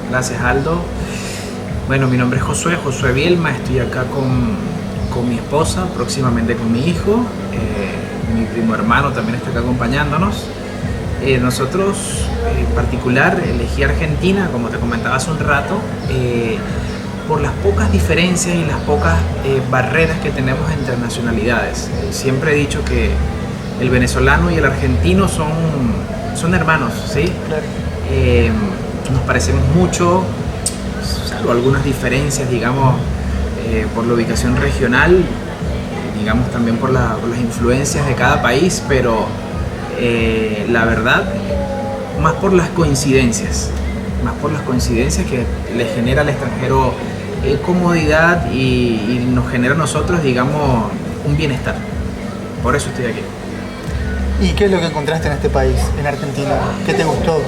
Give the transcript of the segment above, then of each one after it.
Gracias, Aldo. Bueno, mi nombre es Josué Bielma, estoy acá con mi esposa, próximamente con mi hijo. Mi primo hermano también está acá acompañándonos. Nosotros, en particular, elegí Argentina, como te comentaba hace un rato, por las pocas diferencias y las pocas barreras que tenemos entre nacionalidades. Siempre he dicho que el venezolano y el argentino son hermanos, ¿sí? Claro. Nos parecemos mucho, salvo algunas diferencias, digamos, por la ubicación regional, digamos también por las influencias de cada país, pero la verdad, más por las coincidencias que le genera al extranjero comodidad y nos genera a nosotros, digamos, un bienestar. Por eso estoy aquí. ¿Y qué es lo que encontraste en este país, en Argentina? ¿Qué te gustó?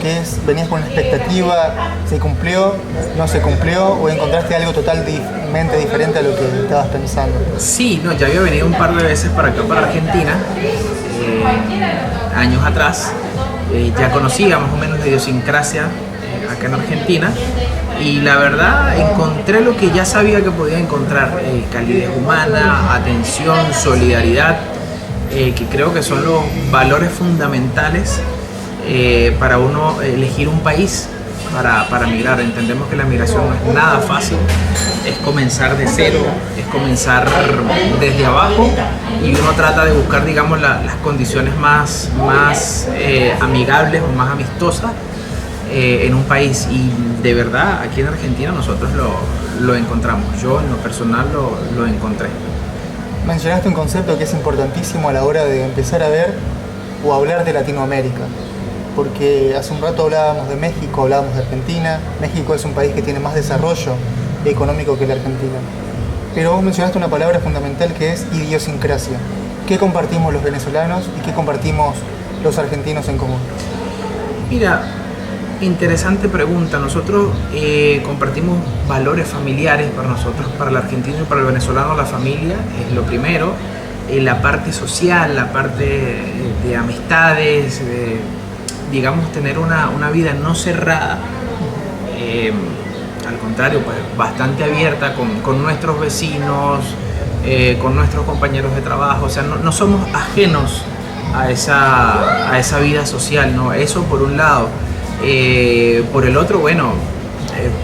¿Venías con una expectativa? ¿Se cumplió? ¿No se cumplió? ¿O encontraste algo totalmente diferente a lo que estabas pensando? Sí, no, ya había venido un par de veces para acá, para Argentina, años atrás. Ya conocía más o menos la idiosincrasia acá en Argentina. Y la verdad, encontré lo que ya sabía que podía encontrar: calidez humana, atención, solidaridad. Que creo que son los valores fundamentales para uno elegir un país para migrar. Entendemos que la migración no es nada fácil, es comenzar de cero, es comenzar desde abajo, y uno trata de buscar, digamos, las condiciones más amigables o más amistosas en un país, y de verdad aquí en Argentina nosotros lo encontramos. Yo en lo personal lo encontré. Mencionaste un concepto que es importantísimo a la hora de empezar a ver o hablar de Latinoamérica, porque hace un rato hablábamos de México, hablábamos de Argentina. México es un país que tiene más desarrollo económico que la Argentina, pero vos mencionaste una palabra fundamental que es idiosincrasia. ¿Qué compartimos los venezolanos y qué compartimos los argentinos en común? Mira, interesante pregunta. Nosotros compartimos valores familiares. Para nosotros, para el argentino y para el venezolano, la familia es lo primero. La parte social, la parte de amistades, digamos, tener una vida no cerrada, al contrario, pues bastante abierta con nuestros vecinos, con nuestros compañeros de trabajo. O sea, no somos ajenos a esa vida social, ¿no? Eso por un lado. Por el otro, bueno,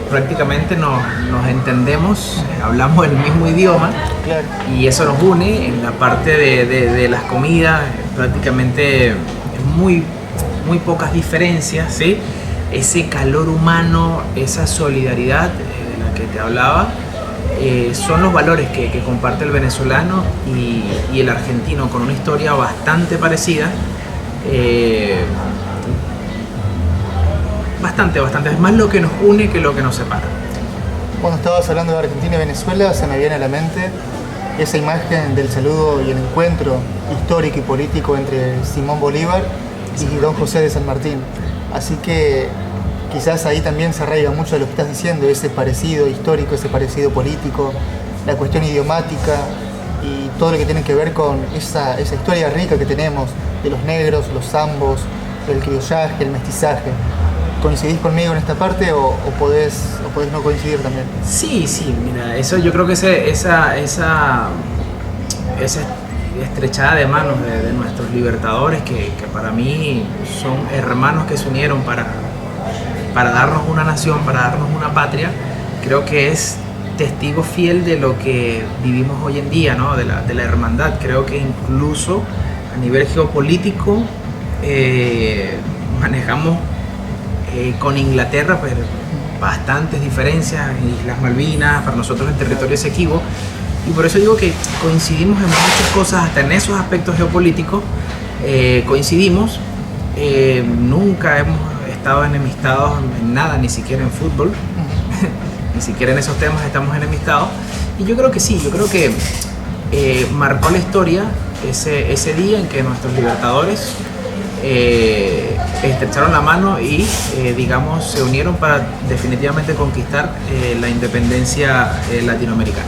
prácticamente nos entendemos, hablamos el mismo idioma. Claro. Y eso nos une. En la parte de las comidas, prácticamente muy pocas diferencias, ¿sí? Ese calor humano, esa solidaridad de la que te hablaba, son los valores que comparte el venezolano y el argentino, con una historia bastante parecida. Bastante, es más lo que nos une que lo que nos separa. Cuando estabas hablando de Argentina y Venezuela, se me viene a la mente esa imagen del saludo y el encuentro histórico y político entre Simón Bolívar y Don José de San Martín. Así que quizás ahí también se arraiga mucho de lo que estás diciendo, ese parecido histórico, ese parecido político, la cuestión idiomática y todo lo que tiene que ver con esa historia rica que tenemos de los negros, los zambos, el criollaje, el mestizaje. ¿Coincidís conmigo en esta parte o podés no coincidir también? Sí, mira, eso yo creo que esa estrechada de manos de nuestros libertadores, que para mí son hermanos que se unieron para darnos una nación, para darnos una patria, creo que es testigo fiel de lo que vivimos hoy en día, ¿no? de la hermandad. Creo que incluso a nivel geopolítico manejamos con Inglaterra, pues, bastantes diferencias. Islas Malvinas, para nosotros el territorio Esequibo, y por eso digo que coincidimos en muchas cosas, hasta en esos aspectos geopolíticos coincidimos. Nunca hemos estado enemistados en nada, ni siquiera en fútbol. Ni siquiera en esos temas estamos enemistados. Y yo creo que sí, yo creo que marcó la historia ese día en que nuestros libertadores estrecharon la mano y digamos se unieron para definitivamente conquistar la independencia latinoamericana.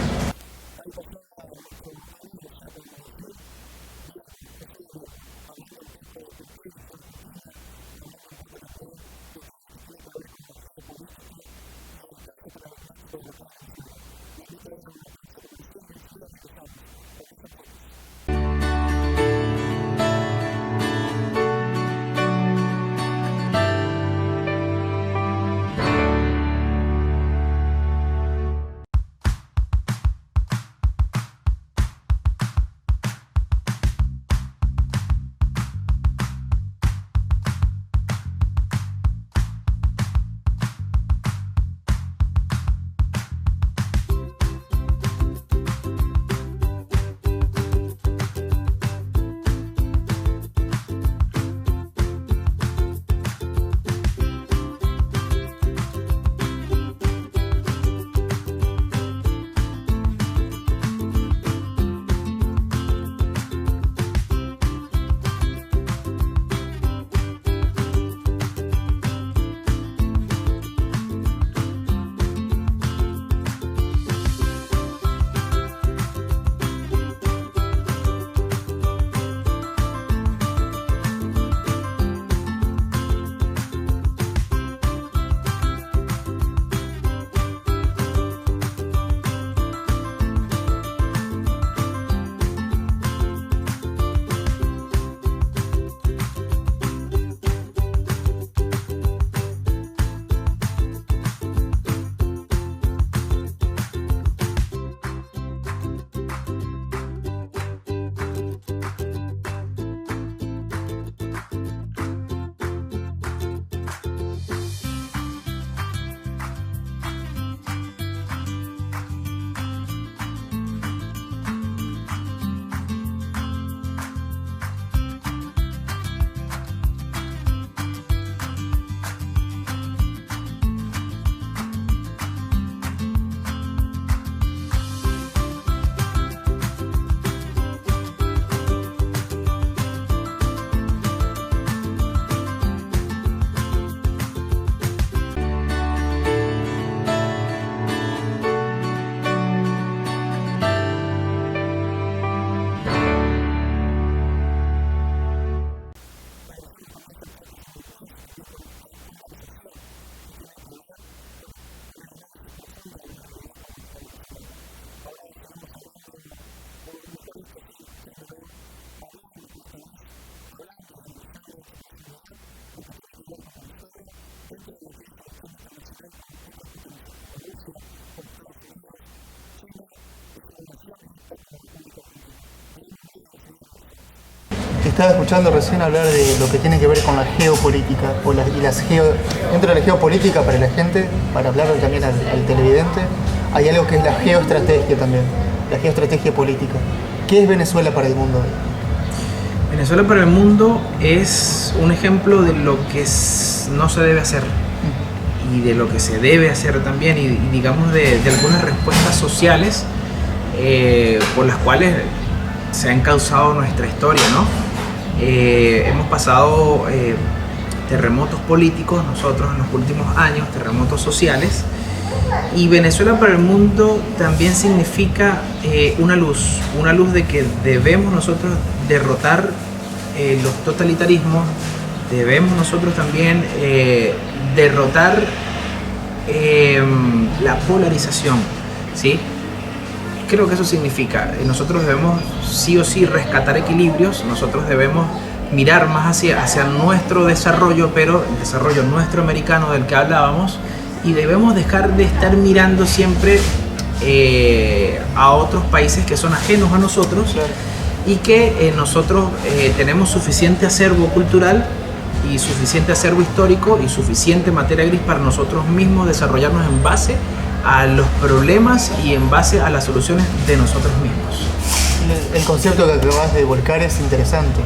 Estaba escuchando recién hablar de lo que tiene que ver con la geopolítica dentro de la geopolítica para la gente, para hablar también al televidente, hay algo que es la geoestrategia también, la geoestrategia política. ¿Qué es Venezuela para el mundo? Venezuela para el mundo es un ejemplo de lo que no se debe hacer y de lo que se debe hacer también y digamos de algunas respuestas sociales por las cuales se ha encauzado nuestra historia, ¿no? Hemos pasado terremotos políticos nosotros en los últimos años, terremotos sociales, y Venezuela para el mundo también significa una luz de que debemos nosotros derrotar los totalitarismos, debemos nosotros también derrotar la polarización, ¿sí? Creo que eso significa, nosotros debemos sí o sí rescatar equilibrios, nosotros debemos mirar más hacia nuestro desarrollo, pero el desarrollo nuestro americano del que hablábamos, y debemos dejar de estar mirando siempre a otros países que son ajenos a nosotros, claro, y que nosotros tenemos suficiente acervo cultural y suficiente acervo histórico y suficiente materia gris para nosotros mismos desarrollarnos en base a los problemas y en base a las soluciones de nosotros mismos. El concepto que acabas de volcar es interesante.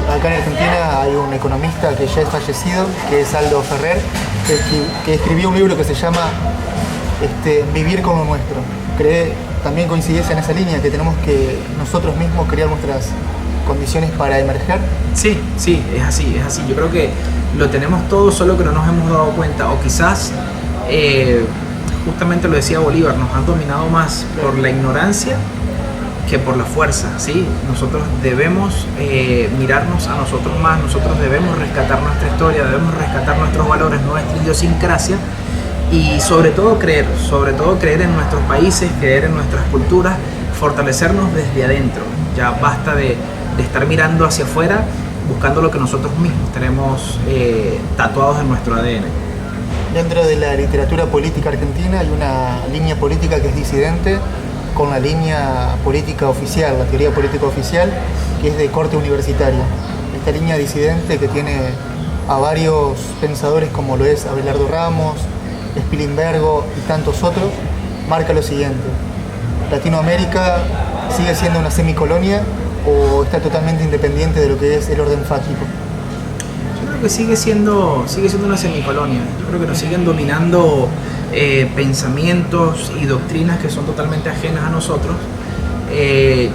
Acá en Argentina hay un economista que ya es fallecido, que es Aldo Ferrer, que escribió un libro que se llama Vivir con lo nuestro. ¿También coincidís en esa línea, que tenemos que nosotros mismos crear nuestras condiciones para emerger? Sí, sí, es así, es así. Yo creo que lo tenemos todo, solo que no nos hemos dado cuenta. O quizás, justamente lo decía Bolívar, nos han dominado más por la ignorancia que por la fuerza, ¿sí? Nosotros debemos mirarnos a nosotros más, nosotros debemos rescatar nuestra historia, debemos rescatar nuestros valores, nuestra idiosincrasia y sobre todo creer en nuestros países, creer en nuestras culturas, fortalecernos desde adentro. Ya basta de estar mirando hacia afuera, buscando lo que nosotros mismos tenemos tatuados en nuestro ADN. Dentro de la literatura política argentina hay una línea política que es disidente con la línea política oficial, la teoría política oficial, que es de corte universitario. Esta línea disidente, que tiene a varios pensadores como lo es Abelardo Ramos, Spilimbergo y tantos otros, marca lo siguiente: ¿Latinoamérica sigue siendo una semicolonia o está totalmente independiente de lo que es el orden fáctico? Yo creo que sigue siendo una semicolonia. Yo creo que nos siguen dominando pensamientos y doctrinas que son totalmente ajenas a nosotros.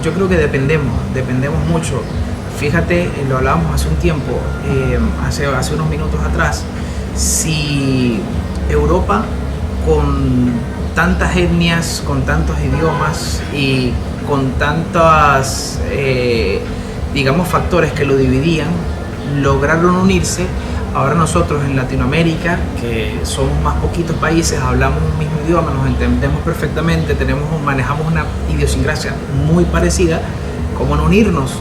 Yo creo que dependemos mucho. Fíjate, lo hablábamos hace un tiempo, hace unos minutos atrás, si Europa, con tantas etnias, con tantos idiomas y con tantos, digamos, factores que lo dividían, lograron unirse. Ahora nosotros en Latinoamérica, que somos más poquitos países, hablamos un mismo idioma, nos entendemos perfectamente, manejamos una idiosincrasia muy parecida, ¿cómo no unirnos?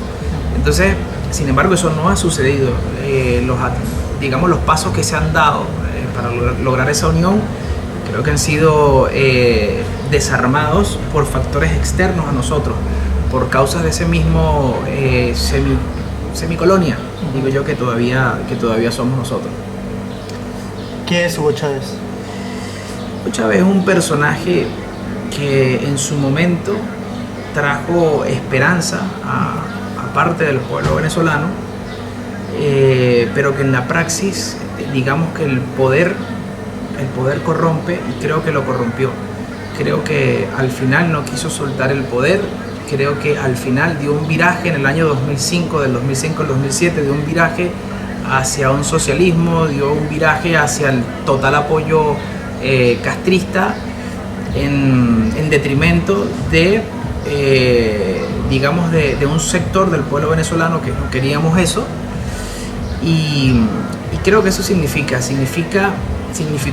Entonces, sin embargo, eso no ha sucedido. Los pasos que se han dado para lograr esa unión, creo que han sido desarmados por factores externos a nosotros, por causas de ese mismo semicolonia, digo yo, que todavía somos nosotros. ¿Qué es Hugo Chávez? Hugo Chávez es un personaje que en su momento trajo esperanza a parte del pueblo venezolano, pero que en la praxis, digamos que el poder corrompe, y creo que lo corrompió. Creo que al final no quiso soltar el poder. Creo que al final dio un viraje en el año 2005, del 2005 al 2007, dio un viraje hacia un socialismo, dio un viraje hacia el total apoyo castrista en detrimento de, digamos, de un sector del pueblo venezolano que no queríamos eso. Y creo que eso significó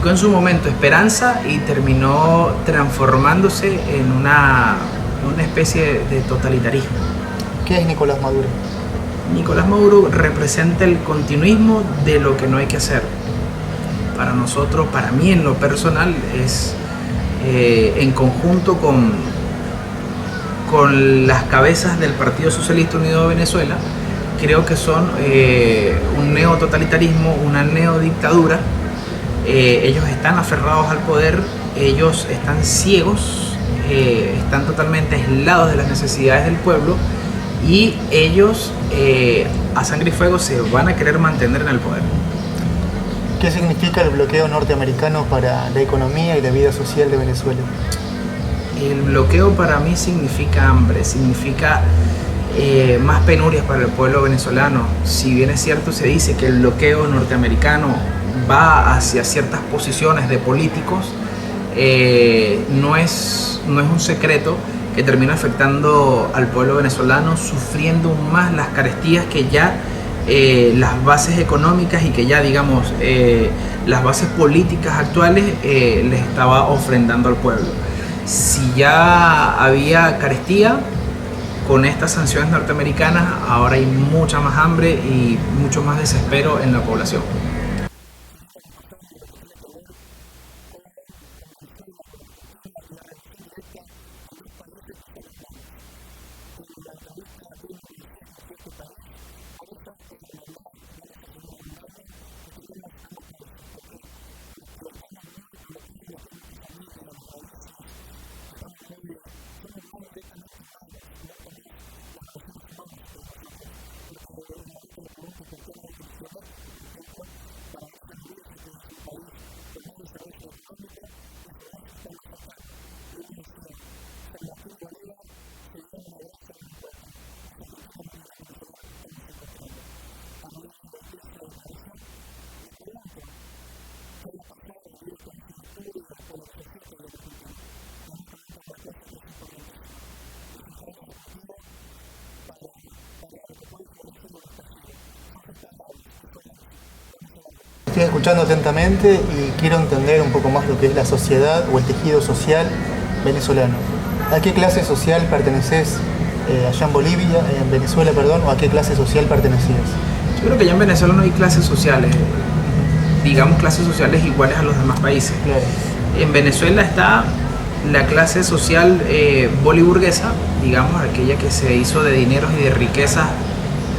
en su momento esperanza y terminó transformándose en una especie de totalitarismo. ¿Qué es Nicolás Maduro? Nicolás Maduro representa el continuismo de lo que no hay que hacer. Para nosotros, para mí en lo personal, es en conjunto con las cabezas del Partido Socialista Unido de Venezuela, creo que son un neototalitarismo, una neodictadura. Ellos están aferrados al poder, ellos están ciegos, están totalmente aislados de las necesidades del pueblo y ellos a sangre y fuego se van a querer mantener en el poder. ¿Qué significa el bloqueo norteamericano para la economía y la vida social de Venezuela? El bloqueo para mí significa hambre, significa más penurias para el pueblo venezolano. Si bien es cierto, se dice que el bloqueo norteamericano va hacia ciertas posiciones de políticos, no es un secreto que termina afectando al pueblo venezolano, sufriendo más las carestías que ya las bases económicas y que ya, digamos, las bases políticas actuales les estaba ofrendando al pueblo. Si ya había carestía, con estas sanciones norteamericanas ahora hay mucha más hambre y mucho más desespero en la población. estoy escuchando atentamente y quiero entender un poco más lo que es la sociedad o el tejido social venezolano. ¿A qué clase social perteneces allá en Bolivia, en Venezuela, perdón, o a qué clase social pertenecías? Yo creo que ya en Venezuela no hay clases sociales, digamos clases sociales iguales a los demás países. Claro. En Venezuela está la clase social boliburguesa, digamos aquella que se hizo de dineros y de riquezas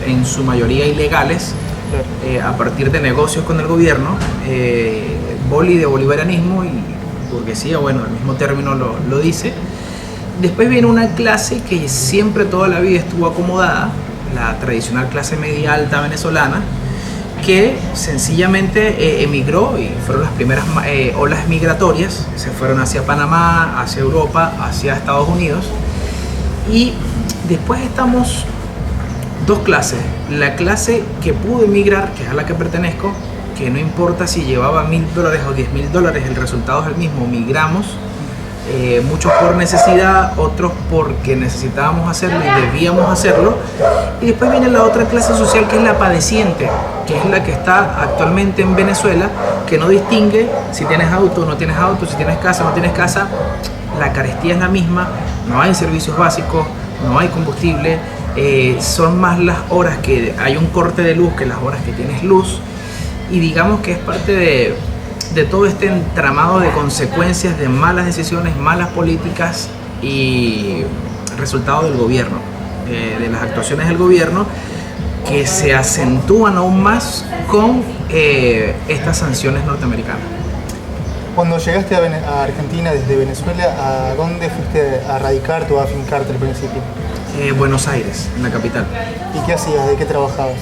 en su mayoría ilegales, a partir de negocios con el gobierno, boli de bolivarianismo y burguesía, bueno, el mismo término lo dice. Después viene una clase que siempre toda la vida estuvo acomodada, la tradicional clase media alta venezolana, que sencillamente emigró y fueron las primeras olas migratorias, se fueron hacia Panamá, hacia Europa, hacia Estados Unidos. Y después estamos dos clases, la clase que pudo emigrar, que es a la que pertenezco, que no importa si llevaba $1.000 o $10.000, el resultado es el mismo, migramos. Muchos por necesidad, otros porque necesitábamos hacerlo y debíamos hacerlo. Y después viene la otra clase social, que es la padeciente, que es la que está actualmente en Venezuela, que no distingue si tienes auto o no tienes auto, si tienes casa o no tienes casa. La carestía es la misma, no hay servicios básicos, no hay combustible, son más las horas que hay un corte de luz que las horas que tienes luz. Y digamos que es parte de todo este entramado de consecuencias de malas decisiones, malas políticas y resultado del gobierno, de las actuaciones del gobierno, que se acentúan aún más con estas sanciones norteamericanas. Cuando llegaste a Argentina desde Venezuela, ¿a dónde fuiste a radicarte o a afincarte al principio? Buenos Aires, en la capital. ¿Y qué hacías? ¿De qué trabajabas?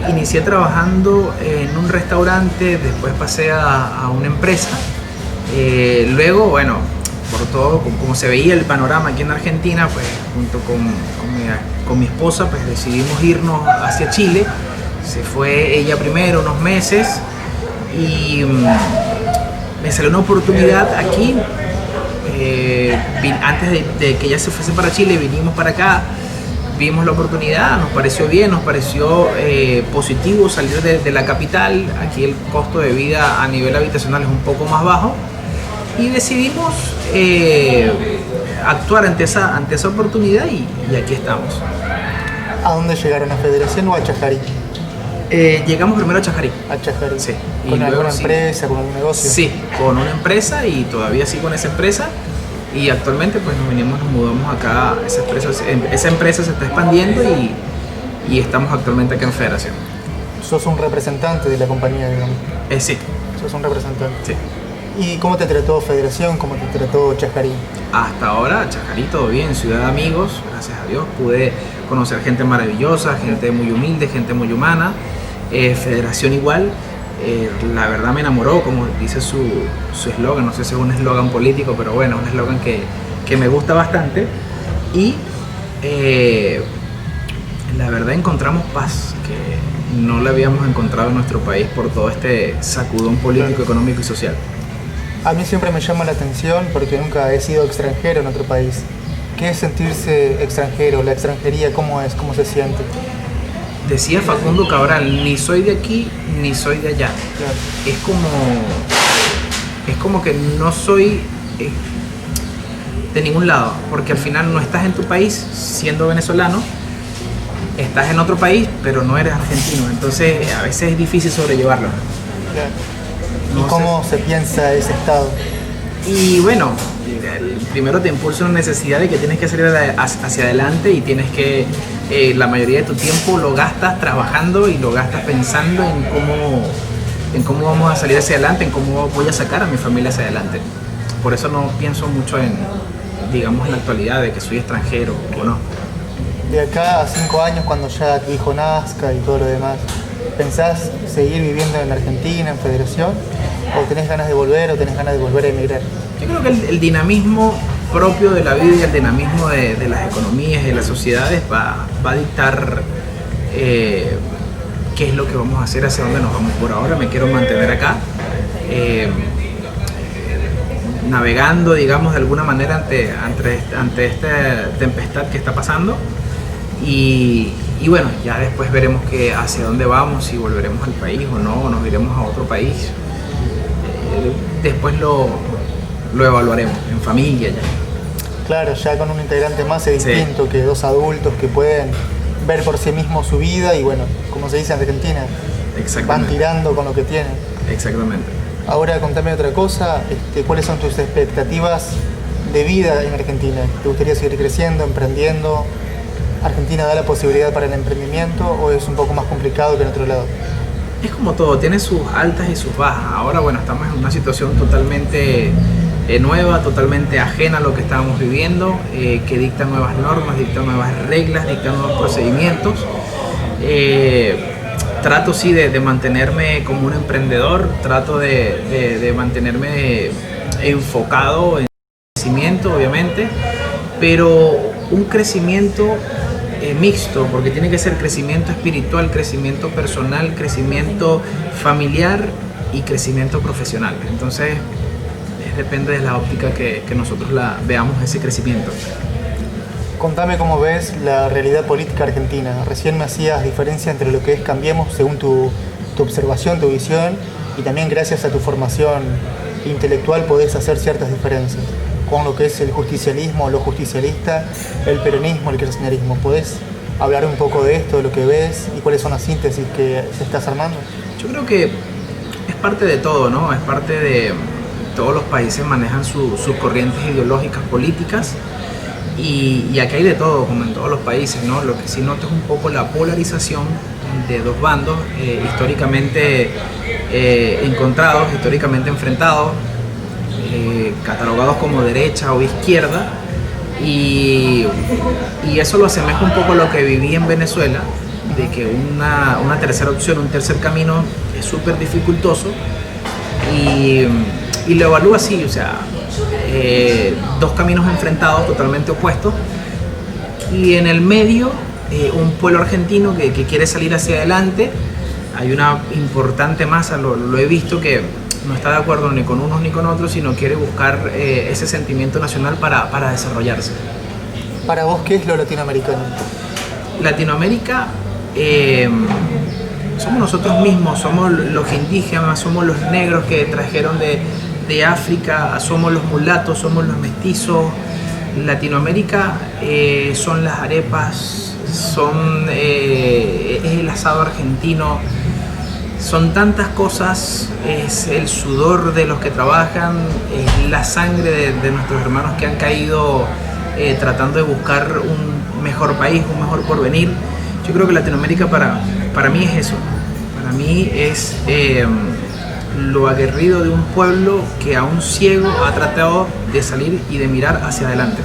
Inicié trabajando en un restaurante, después pasé a una empresa. Luego, bueno, por todo, como se veía el panorama aquí en Argentina, pues junto con mi esposa, pues decidimos irnos hacia Chile. Se fue ella primero unos meses y me salió una oportunidad aquí. Antes de que ella se fuese para Chile, vinimos para acá, vimos la oportunidad, nos pareció bien, nos pareció positivo salir de la capital. Aquí el costo de vida a nivel habitacional es un poco más bajo y decidimos actuar ante esa oportunidad y aquí estamos. ¿A dónde llegaron? ¿A Federación o a Chajarí? Llegamos primero a Chajarí. A Chajarí. Sí. ¿Con alguna empresa, con un negocio? Sí, con una empresa y todavía sí con esa empresa. Y actualmente pues nos mudamos acá, esa empresa se está expandiendo y estamos actualmente acá en Federación. ¿Sos un representante de la compañía, digamos? Sí. ¿Sos un representante? Sí. ¿Y cómo te trató Federación? ¿Cómo te trató Chajarí? Hasta ahora, Chajarí todo bien, ciudad de amigos, gracias a Dios. Pude conocer gente maravillosa, gente muy humilde, gente muy humana. Federación igual. La verdad me enamoró, como dice su eslogan, no sé si es un eslogan político, pero bueno, un eslogan que me gusta bastante. Y la verdad encontramos paz, que no la habíamos encontrado en nuestro país por todo este sacudón político, económico y social. A mí siempre me llama la atención porque nunca he sido extranjero en otro país. ¿Qué es sentirse extranjero? ¿La extranjería cómo es? ¿Cómo se siente? Decía Facundo Cabral, ni soy de aquí ni soy de allá. Claro. Es como que no soy de ningún lado, porque al final no estás en tu país siendo venezolano, estás en otro país pero no eres argentino, entonces a veces es difícil sobrellevarlo. Claro. ¿Y No cómo sé. se piensa ese estado? Y bueno, primero te impulsa una necesidad de que tienes que salir hacia adelante y tienes que, la mayoría de tu tiempo lo gastas trabajando y lo gastas pensando en cómo vamos a salir hacia adelante, en cómo voy a sacar a mi familia hacia adelante. Por eso no pienso mucho digamos, en la actualidad de que soy extranjero o no. De acá a 5 años, cuando ya tu hijo nazca y todo lo demás, ¿pensás seguir viviendo en Argentina, en Federación? ¿O tenés ganas de volver o tenés ganas de volver a emigrar? Yo creo que el dinamismo propio de la vida y el dinamismo de las economías y de las sociedades va a dictar qué es lo que vamos a hacer, hacia dónde nos vamos. Por ahora me quiero mantener acá, navegando, digamos, de alguna manera ante esta tempestad que está pasando y Y bueno, ya después veremos hacia dónde vamos, si volveremos al país o no, o nos iremos a otro país. Después lo evaluaremos en familia ya. Claro, ya con un integrante más es Sí. distinto que dos adultos que pueden ver por sí mismos su vida y bueno, como se dice en Argentina, van Exactamente. tirando con lo que tienen. Exactamente. Ahora contame otra cosa, ¿cuáles son tus expectativas de vida en Argentina? ¿Te gustaría seguir creciendo, emprendiendo? ¿Argentina da la posibilidad para el emprendimiento o es un poco más complicado que en otro lado? Es como todo, tiene sus altas y sus bajas. Ahora, bueno, estamos en una situación totalmente nueva, totalmente ajena a lo que estábamos viviendo, que dicta nuevas normas, dicta nuevas reglas, dicta nuevos procedimientos. Trato sí de mantenerme como un emprendedor, trato de mantenerme enfocado en crecimiento, obviamente, pero un crecimiento mixto, porque tiene que ser crecimiento espiritual, crecimiento personal, crecimiento familiar y crecimiento profesional. Entonces, depende de la óptica que nosotros veamos ese crecimiento. Contame cómo ves la realidad política argentina. Recién me hacías diferencia entre lo que es Cambiemos según tu observación, tu visión, y también gracias a tu formación intelectual podés hacer ciertas diferencias con lo que es el justicialismo, lo justicialista, el peronismo, el kirchnerismo. ¿Podés hablar un poco de esto, de lo que ves y cuáles son las síntesis que se estás armando? Yo creo que es parte de todo, ¿no? Es parte de todos los países manejan sus corrientes ideológicas, políticas, y aquí hay de todo, como en todos los países, ¿no? Lo que sí noto es un poco la polarización de dos bandos históricamente encontrados, históricamente enfrentados, catalogados como derecha o izquierda, y eso lo asemeja un poco a lo que viví en Venezuela, de que una tercera opción, un tercer camino es súper dificultoso, y lo evalúo así, o sea, dos caminos enfrentados, totalmente opuestos, y en el medio un pueblo argentino que quiere salir hacia adelante. Hay una importante masa, lo he visto, que no está de acuerdo ni con unos ni con otros, sino quiere buscar ese sentimiento nacional para desarrollarse. Para vos, ¿qué es lo latinoamericano? Latinoamérica somos nosotros mismos, somos los indígenas, somos los negros que trajeron de África, somos los mulatos, somos los mestizos. Latinoamérica son las arepas, es el asado argentino, son tantas cosas, es el sudor de los que trabajan, es la sangre de nuestros hermanos que han caído tratando de buscar un mejor país, un mejor porvenir. Yo creo que Latinoamérica para mí es eso, para mí es lo aguerrido de un pueblo que aún ciego ha tratado de salir y de mirar hacia adelante.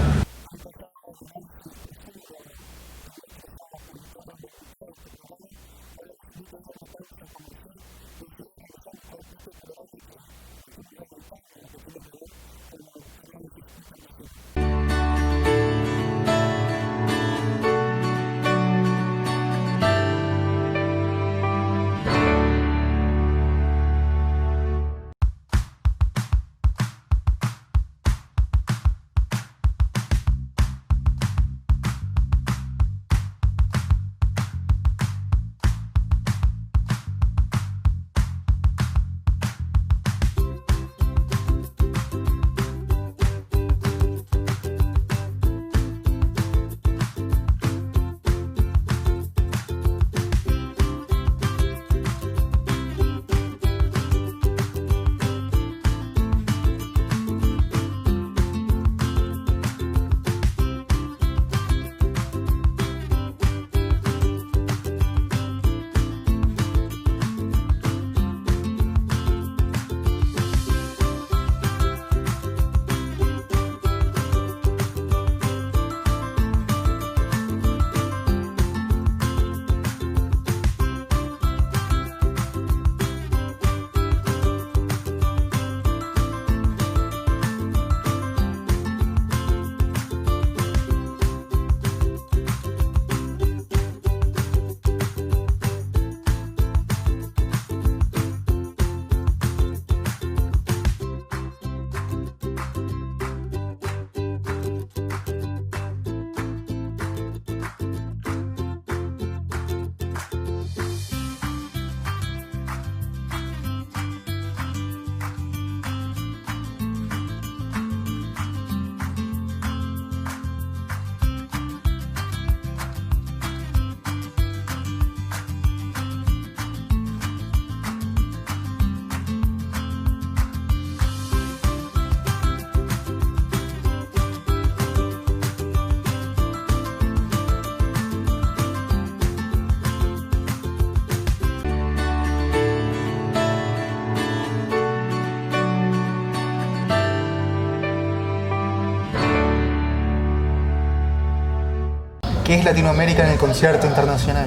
es Latinoamérica en el concierto internacional?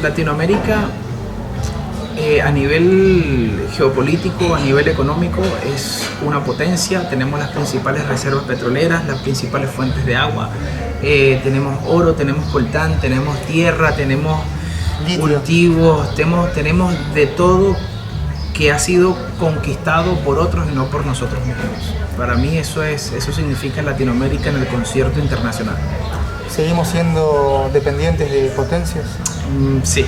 Latinoamérica, a nivel geopolítico, a nivel económico, es una potencia. Tenemos las principales reservas petroleras, las principales fuentes de agua, tenemos oro, tenemos coltán, tenemos tierra, tenemos Litio. cultivos, tenemos de todo que ha sido conquistado por otros y no por nosotros mismos. Para mí eso significa Latinoamérica en el concierto internacional. ¿Seguimos siendo dependientes de potencias? Sí,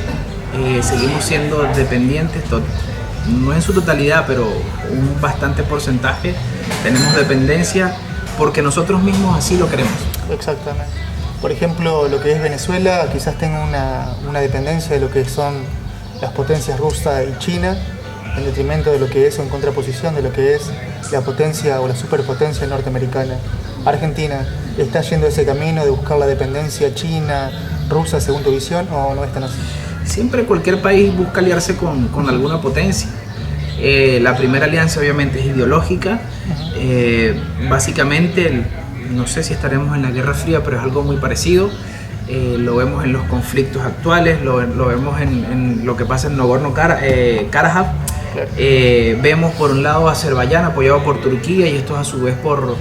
seguimos siendo dependientes, no en su totalidad, pero un bastante porcentaje. Tenemos dependencia porque nosotros mismos así lo queremos. Exactamente. Por ejemplo, lo que es Venezuela quizás tenga una dependencia de lo que son las potencias rusa y China, en detrimento de lo que es o en contraposición de lo que es la potencia o la superpotencia norteamericana. Argentina, ¿está yendo ese camino de buscar la dependencia china, rusa, según tu visión, o no es tan así? Siempre cualquier país busca aliarse con alguna potencia. La primera alianza obviamente es ideológica. Básicamente, no sé si estaremos en la Guerra Fría, pero es algo muy parecido. Lo vemos en los conflictos actuales, lo vemos en lo que pasa en Nagorno-Karabaj. Vemos por un lado a Azerbaiyán apoyado por Turquía, y esto es a su vez por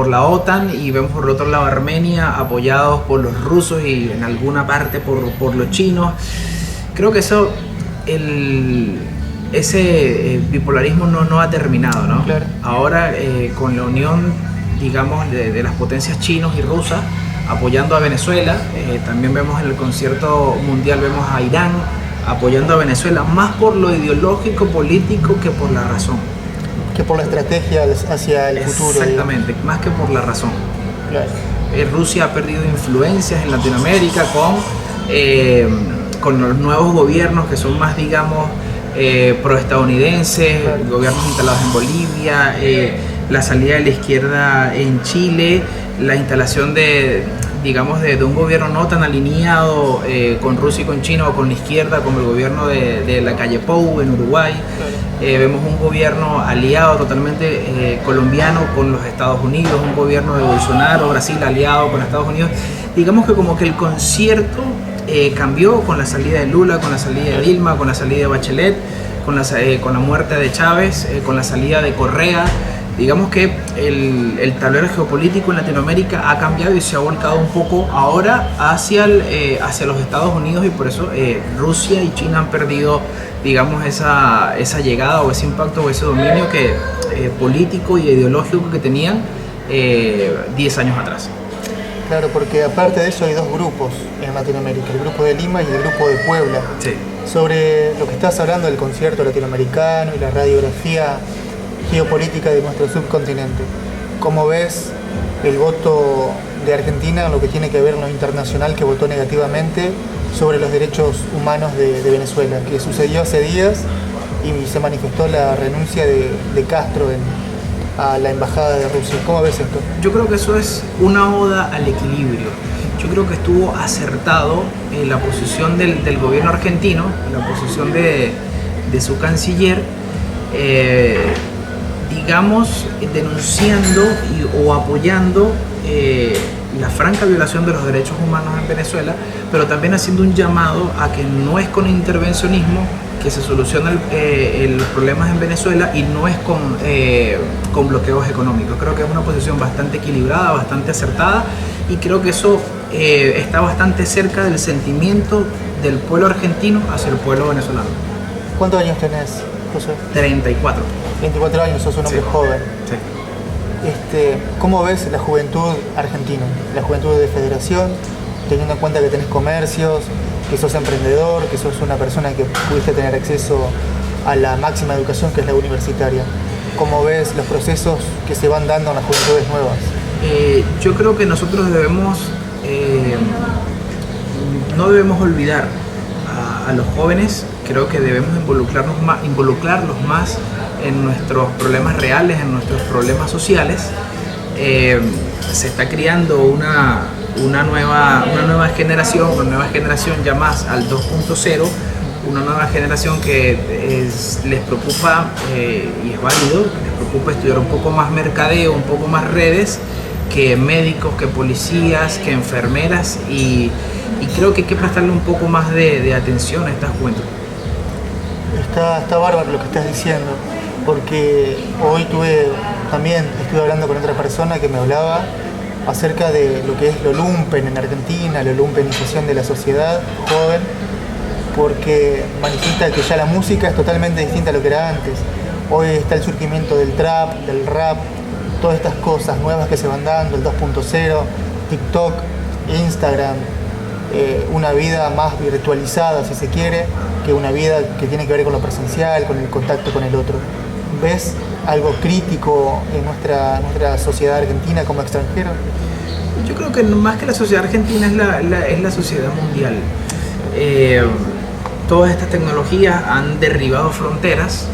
la OTAN, y vemos por el otro lado a Armenia apoyados por los rusos y en alguna parte por los chinos. Creo que ese bipolarismo no ha terminado, ¿no? Claro. Ahora con la unión, digamos, de las potencias chinos y rusas apoyando a Venezuela, también vemos en el concierto mundial, vemos a Irán apoyando a Venezuela, más por lo ideológico, político, que por la razón. Que por la estrategia hacia el futuro. Exactamente, más que por la razón. Claro. Rusia ha perdido influencias en Latinoamérica con los nuevos gobiernos que son más, digamos, proestadounidenses, Claro. gobiernos instalados en Bolivia, la salida de la izquierda en Chile, la instalación de un gobierno no tan alineado con Rusia y con China, o con la izquierda, como el gobierno de la calle Pou en Uruguay. Claro. Vemos un gobierno aliado totalmente colombiano con los Estados Unidos, un gobierno de Bolsonaro, Brasil aliado con Estados Unidos. Digamos que como que el concierto cambió con la salida de Lula, con la salida de Dilma, con la salida de Bachelet, con la muerte de Chávez, con la salida de Correa. Digamos que el tablero geopolítico en Latinoamérica ha cambiado y se ha volcado un poco ahora hacia los Estados Unidos, y por eso Rusia y China han perdido, digamos, esa llegada o ese impacto o ese dominio político y ideológico que tenían 10 años atrás. Claro, porque aparte de eso hay dos grupos en Latinoamérica, el grupo de Lima y el grupo de Puebla. Sí. Sobre lo que estás hablando del concierto latinoamericano y la radiografía geopolítica de nuestro subcontinente, ¿cómo ves el voto de Argentina en lo que tiene que ver en lo internacional, que votó negativamente sobre los derechos humanos de Venezuela, que sucedió hace días y se manifestó la renuncia de Castro a la embajada de Rusia? ¿Cómo ves esto? Yo creo que eso es una oda al equilibrio. Yo creo que estuvo acertado en la posición del gobierno argentino, la posición de su canciller, digamos, denunciando o apoyando la franca violación de los derechos humanos en Venezuela, pero también haciendo un llamado a que no es con intervencionismo que se solucionan los problemas en Venezuela, y no es con bloqueos económicos. Creo que es una posición bastante equilibrada, bastante acertada, y creo que eso está bastante cerca del sentimiento del pueblo argentino hacia el pueblo venezolano. ¿Cuántos años tenés, José? 34. 24 años, sos un hombre Sí. joven. Sí. ¿Cómo ves la juventud argentina, la juventud de Federación, teniendo en cuenta que tenés comercios, que sos emprendedor, que sos una persona que pudiste tener acceso a la máxima educación, que es la universitaria? ¿Cómo ves los procesos que se van dando en las juventudes nuevas? Yo creo que nosotros no debemos olvidar a los jóvenes. Creo que debemos involucrarlos más en nuestros problemas reales, en nuestros problemas sociales. Se está criando una nueva generación ya más al 2.0, una nueva generación que les preocupa, y es válido, les preocupa estudiar un poco más mercadeo, un poco más redes, que médicos, que policías, que enfermeras y creo que hay que prestarle un poco más de atención a esta juventud. Está bárbaro lo que estás diciendo, porque hoy estuve hablando con otra persona que me hablaba acerca de lo que es lo lumpen en Argentina, la lumpenización de la sociedad joven, porque manifiesta que ya la música es totalmente distinta a lo que era antes. Hoy está el surgimiento del trap, del rap, todas estas cosas nuevas que se van dando, el 2.0, TikTok, Instagram, una vida más virtualizada, si se quiere, que una vida que tiene que ver con lo presencial, con el contacto con el otro. ¿Ves algo crítico en nuestra sociedad argentina como extranjero? Yo creo que más que la sociedad argentina es la sociedad mundial. Todas estas tecnologías han derribado fronteras,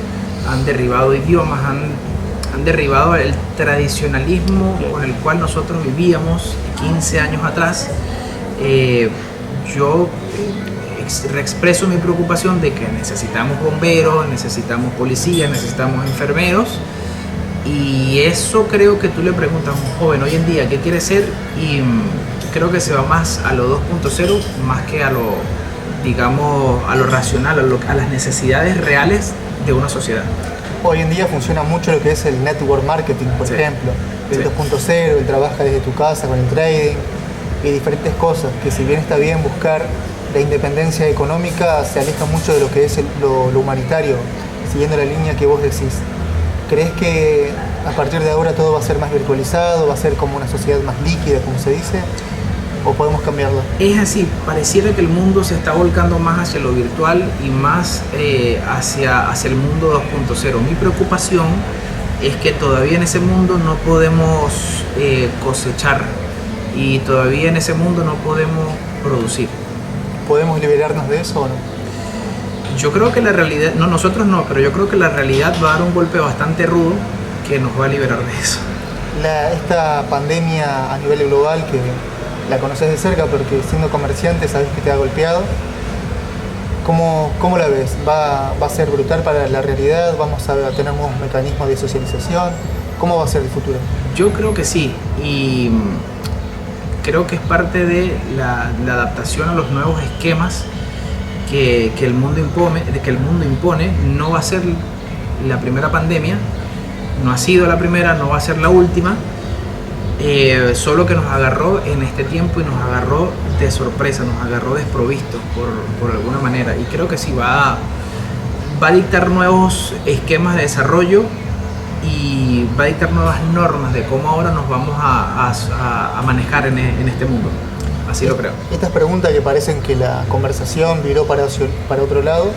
han derribado idiomas, han derribado el tradicionalismo con el cual nosotros vivíamos 15 años atrás. Yo expreso mi preocupación de que necesitamos bomberos, necesitamos policías, necesitamos enfermeros, y eso creo que tú le preguntas a un joven hoy en día qué quiere ser, y creo que se va más a lo 2.0 más que a lo, digamos, a lo racional, a las necesidades reales de una sociedad. Hoy en día funciona mucho lo que es el network marketing, por ejemplo, el 2.0, el trabaja desde tu casa con el trading y diferentes cosas, que si bien está bien buscar la independencia económica, se aleja mucho de lo que es lo humanitario, siguiendo la línea que vos decís. ¿Crees que a partir de ahora todo va a ser más virtualizado, va a ser como una sociedad más líquida, como se dice, o podemos cambiarlo? Es así, pareciera que el mundo se está volcando más hacia lo virtual y más hacia el mundo 2.0. Mi preocupación es que todavía en ese mundo no podemos cosechar y todavía en ese mundo no podemos producir. ¿Podemos liberarnos de eso o no? Yo creo que la realidad, no, nosotros no, pero yo creo que la realidad va a dar un golpe bastante rudo que nos va a liberar de eso. Esta pandemia a nivel global, que la conoces de cerca porque siendo comerciante sabes que te ha golpeado, ¿cómo la ves? ¿Va a ser brutal para la realidad? ¿Vamos a tener nuevos mecanismos de socialización? ¿Cómo va a ser el futuro? Yo creo que sí, y creo que es parte de la adaptación a los nuevos esquemas que el mundo impone. No va a ser la primera pandemia, no ha sido la primera, no va a ser la última, solo que nos agarró en este tiempo y nos agarró de sorpresa, nos agarró desprovistos por alguna manera, y creo que sí va a dictar nuevos esquemas de desarrollo y va a dictar nuevas normas de cómo ahora nos vamos a manejar en este mundo. Así lo creo. Estas preguntas que parecen que la conversación viró para otro lado,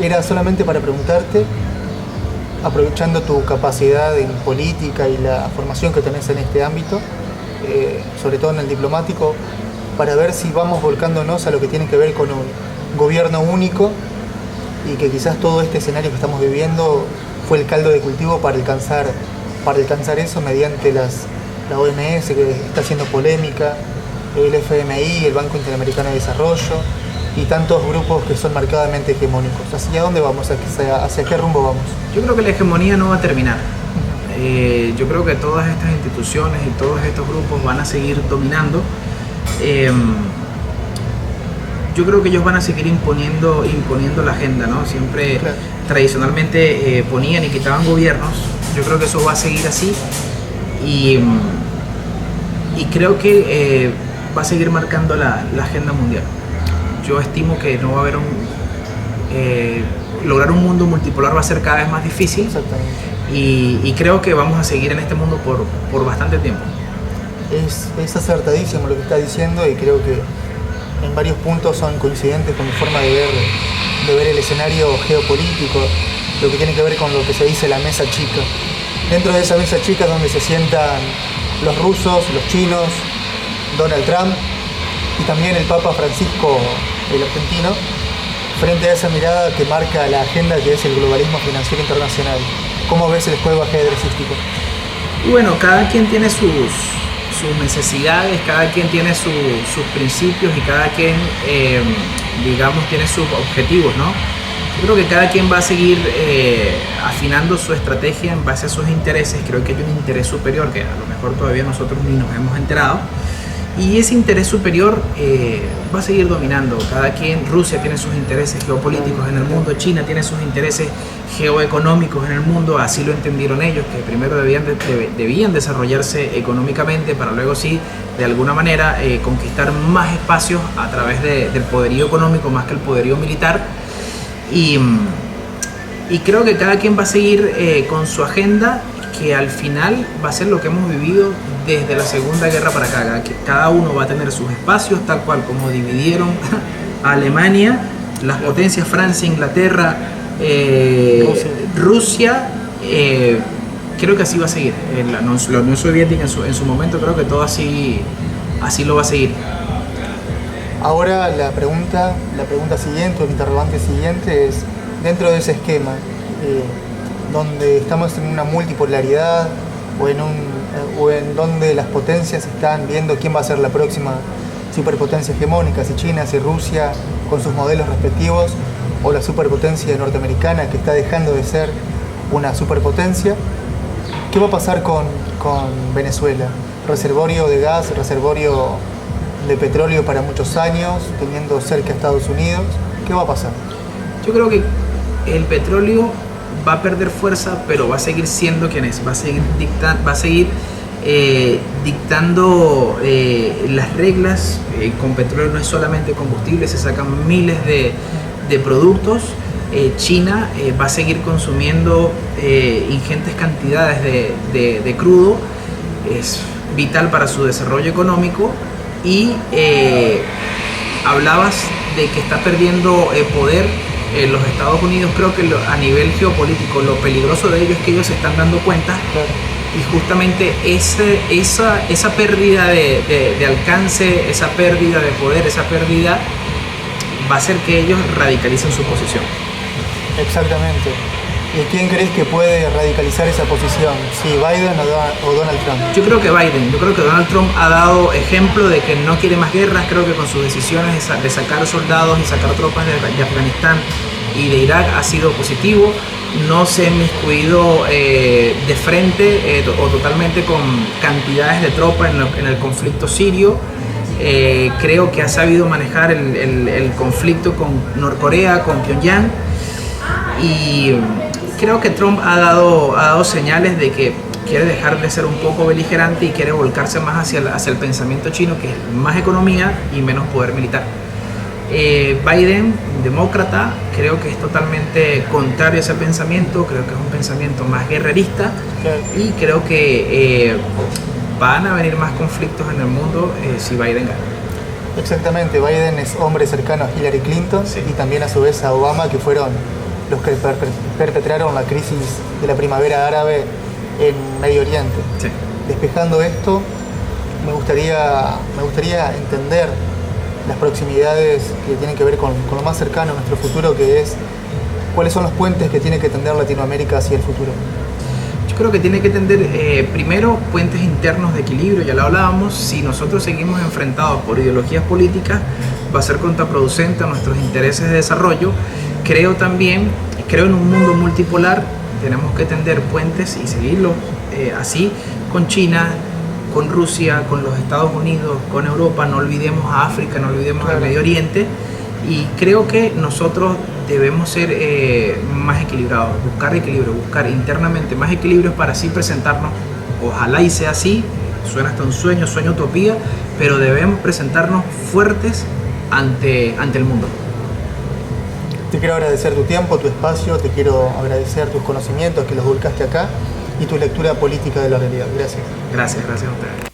era solamente para preguntarte, aprovechando tu capacidad en política y la formación que tenés en este ámbito, sobre todo en el diplomático, para ver si vamos volcándonos a lo que tiene que ver con un gobierno único y que quizás todo este escenario que estamos viviendo fue el caldo de cultivo para alcanzar eso mediante la OMS, que está haciendo polémica, el FMI, el Banco Interamericano de Desarrollo y tantos grupos que son marcadamente hegemónicos. ¿Hacia dónde vamos? ¿Hacia qué rumbo vamos? Yo creo que la hegemonía no va a terminar. Yo creo que todas estas instituciones y todos estos grupos van a seguir dominando. Yo creo que ellos van a seguir imponiendo la agenda, ¿no? Siempre, claro, tradicionalmente ponían y quitaban gobiernos. Yo creo que eso va a seguir así y creo que va a seguir marcando la agenda mundial. Yo estimo que no va a haber lograr un mundo multipolar va a ser cada vez más difícil. Exactamente. Y creo que vamos a seguir en este mundo por bastante tiempo. Es acertadísimo lo que está diciendo y creo que en varios puntos son coincidentes con mi forma de ver el escenario geopolítico, lo que tiene que ver con lo que se dice la mesa chica. Dentro de esa mesa chica donde se sientan los rusos, los chinos, Donald Trump y también el Papa Francisco, el argentino, frente a esa mirada que marca la agenda que es el globalismo financiero internacional. ¿Cómo ves el juego ajedrecístico? Y bueno, cada quien tiene sus necesidades, cada quien tiene sus principios y cada quien, digamos, tiene sus objetivos, ¿no? Yo creo que cada quien va a seguir afinando su estrategia en base a sus intereses. Creo que hay un interés superior que a lo mejor todavía nosotros ni nos hemos enterado. Y ese interés superior va a seguir dominando. Cada quien, Rusia tiene sus intereses geopolíticos en el mundo, China tiene sus intereses geoeconómicos en el mundo, así lo entendieron ellos, que primero debían desarrollarse económicamente para luego sí, de alguna manera, conquistar más espacios a través del poderío económico más que el poderío militar. Y creo que cada quien va a seguir con su agenda, que al final va a ser lo que hemos vivido desde la Segunda Guerra para acá, que cada uno va a tener sus espacios, tal cual como dividieron a Alemania, las potencias Francia, Inglaterra, Rusia, creo que así va a seguir. La Unión Soviética en su momento, creo que todo así lo va a seguir. Ahora la pregunta siguiente, o el interrogante siguiente es, dentro de ese esquema, donde estamos en una multipolaridad o en donde las potencias están viendo quién va a ser la próxima superpotencia hegemónica, si China, si Rusia, con sus modelos respectivos, o la superpotencia norteamericana que está dejando de ser una superpotencia. ¿Qué va a pasar con Venezuela? Reservorio de gas, reservorio de petróleo para muchos años, teniendo cerca a Estados Unidos. ¿Qué va a pasar? Yo creo que el petróleo va a perder fuerza, pero va a seguir siendo quien es, va a seguir dictando las reglas. Con petróleo no es solamente combustible, se sacan miles de productos. China va a seguir consumiendo ingentes cantidades de crudo, es vital para su desarrollo económico. Y hablabas de que está perdiendo poder los Estados Unidos. Creo que a nivel geopolítico lo peligroso de ellos es que ellos se están dando cuenta, y justamente esa pérdida de alcance, esa pérdida de poder, esa pérdida va a hacer que ellos radicalicen su posición. Exactamente. ¿Y quién crees que puede radicalizar esa posición? ¿Si Biden o Donald Trump? Yo creo que Biden. Yo creo que Donald Trump ha dado ejemplo de que no quiere más guerras. Creo que con sus decisiones de sacar soldados y sacar tropas de Afganistán y de Irak ha sido positivo. No se ha inmiscuido de frente o totalmente con cantidades de tropas en el conflicto sirio. Creo que ha sabido manejar el conflicto con Norcorea, con Pyongyang. Y creo que Trump ha dado señales de que quiere dejar de ser un poco beligerante y quiere volcarse más hacia el pensamiento chino, que es más economía y menos poder militar. Biden, demócrata, creo que es totalmente contrario a ese pensamiento. Creo que es un pensamiento más guerrerista, y creo que van a venir más conflictos en el mundo si Biden gana. Exactamente, Biden es hombre cercano a Hillary Clinton, sí, y también a su vez a Obama, que fueron los que perpetraron la crisis de la primavera árabe en Medio Oriente. Sí. Despejando esto, me gustaría entender las proximidades que tienen que ver con lo más cercano a nuestro futuro, que es cuáles son los puentes que tiene que tender Latinoamérica hacia el futuro. Yo creo que tiene que tender primero puentes internos de equilibrio, ya lo hablábamos. Si nosotros seguimos enfrentados por ideologías políticas, va a ser contraproducente a nuestros intereses de desarrollo. Creo en un mundo multipolar. Tenemos que tender puentes y seguirlo así con China, con Rusia, con los Estados Unidos, con Europa. No olvidemos a África, no olvidemos al Medio Oriente. Y creo que nosotros debemos ser más equilibrados, buscar equilibrio, buscar internamente más equilibrio para así presentarnos. Ojalá y sea así, suena hasta un sueño utopía, pero debemos presentarnos fuertes ante el mundo. Te quiero agradecer tu tiempo, tu espacio, te quiero agradecer tus conocimientos que los volcaste acá y tu lectura política de la realidad. Gracias. Gracias a ustedes.